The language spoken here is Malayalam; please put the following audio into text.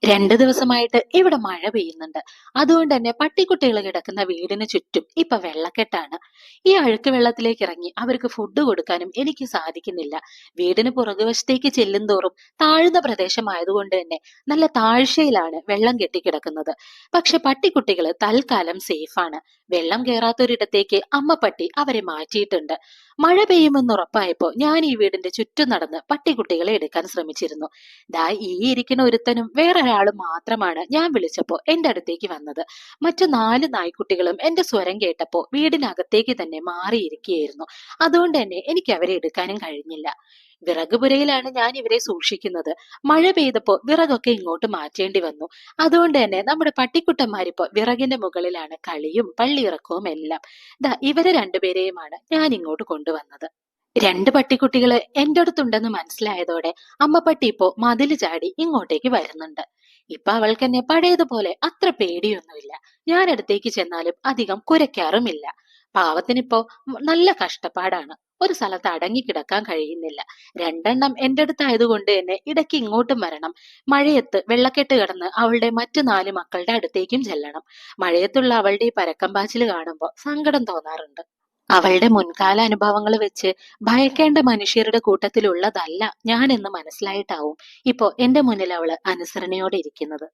2 ദിവസമായിട്ട് ഇവിടെ മഴ പെയ്യുന്നുണ്ട്. അതുകൊണ്ട് തന്നെ പട്ടിക്കുട്ടികൾ കിടക്കുന്ന വീടിന് ചുറ്റും ഇപ്പൊ വെള്ളക്കെട്ടാണ്. ഈ അഴുക്ക് വെള്ളത്തിലേക്ക് ഇറങ്ങി അവർക്ക് ഫുഡ് കൊടുക്കാനും എനിക്ക് സാധിക്കുന്നില്ല. വീടിന് പുറകുവശത്തേക്ക് ചെല്ലുന്തോറും താഴ്ന്ന പ്രദേശമായതുകൊണ്ട് തന്നെ നല്ല താഴ്ചയിലാണ് വെള്ളം കെട്ടിക്കിടക്കുന്നത്. പക്ഷെ പട്ടിക്കുട്ടികൾ തൽക്കാലം സേഫാണ്. വെള്ളം കയറാത്തൊരിടത്തേക്ക് അമ്മ പട്ടി അവരെ മാറ്റിയിട്ടുണ്ട്. മഴ പെയ്യുമെന്നുറപ്പായപ്പോ ഞാൻ ഈ വീടിന്റെ ചുറ്റും നടന്ന് പട്ടിക്കുട്ടികളെ എടുക്കാൻ ശ്രമിച്ചിരുന്നു. ദാ ഈ ഇരിക്കുന്ന ഒരുത്തനും വേറൊരാളും മാത്രമാണ് ഞാൻ വിളിച്ചപ്പോ എന്റെ അടുത്തേക്ക് വന്നത്. മറ്റു 4 നായ്ക്കുട്ടികളും എന്റെ സ്വരം കേട്ടപ്പോ വീടിനകത്തേക്ക് തന്നെ മാറിയിരിക്കുകയായിരുന്നു. അതുകൊണ്ട് തന്നെ എനിക്ക് അവരെ എടുക്കാനും കഴിഞ്ഞില്ല. വിറകുപുരയിലാണ് ഞാൻ ഇവരെ സൂക്ഷിക്കുന്നത്. മഴ പെയ്തപ്പോ വിറകൊക്കെ ഇങ്ങോട്ട് മാറ്റേണ്ടി വന്നു. അതുകൊണ്ട് തന്നെ നമ്മുടെ പട്ടിക്കുട്ടന്മാരിപ്പോ വിറകിന്റെ മുകളിലാണ് കളിയും പള്ളിയിറക്കവും എല്ലാം. ദാ ഇവരെ രണ്ടുപേരെയുമാണ് ഞാൻ ഇങ്ങോട്ട് കൊണ്ടുവന്നത്. 2 പട്ടിക്കുട്ടികള് എന്റെ അടുത്തുണ്ടെന്ന് മനസ്സിലായതോടെ അമ്മ പട്ടി ഇപ്പോ മതില് ചാടി ഇങ്ങോട്ടേക്ക് വരുന്നുണ്ട്. ഇപ്പൊ അവൾക്കെന്നെ പഴയതുപോലെ അത്ര പേടിയൊന്നുമില്ല. ഞാൻ അടുത്തേക്ക് ചെന്നാലും അധികം കുരയ്ക്കാറുമില്ല. പാവത്തിനിപ്പോ നല്ല കഷ്ടപ്പാടാണ്. ഒരു സ്ഥലത്ത് അടങ്ങിക്കിടക്കാൻ കഴിയുന്നില്ല. രണ്ടെണ്ണം എന്റെ അടുത്തായതുകൊണ്ട് തന്നെ ഇടയ്ക്ക് ഇങ്ങോട്ടും വരണം. മഴയത്ത് വെള്ളക്കെട്ട് കിടന്ന് അവളുടെ മറ്റു 4 മക്കളുടെ അടുത്തേക്കും ചെല്ലണം. മഴയത്തുള്ള അവളുടെ ഈ പരക്കം പാച്ചില് കാണുമ്പോ സങ്കടം തോന്നാറുണ്ട്. അവളുടെ മുൻകാല അനുഭവങ്ങൾ വെച്ച് ഭയക്കേണ്ട മനുഷ്യരുടെ കൂട്ടത്തിലുള്ളതല്ല ഞാൻ എന്ന് മനസ്സിലായിട്ടാവും ഇപ്പോ എന്റെ മുന്നിൽ അവള് അനുസരണയോടെ ഇരിക്കുന്നത്.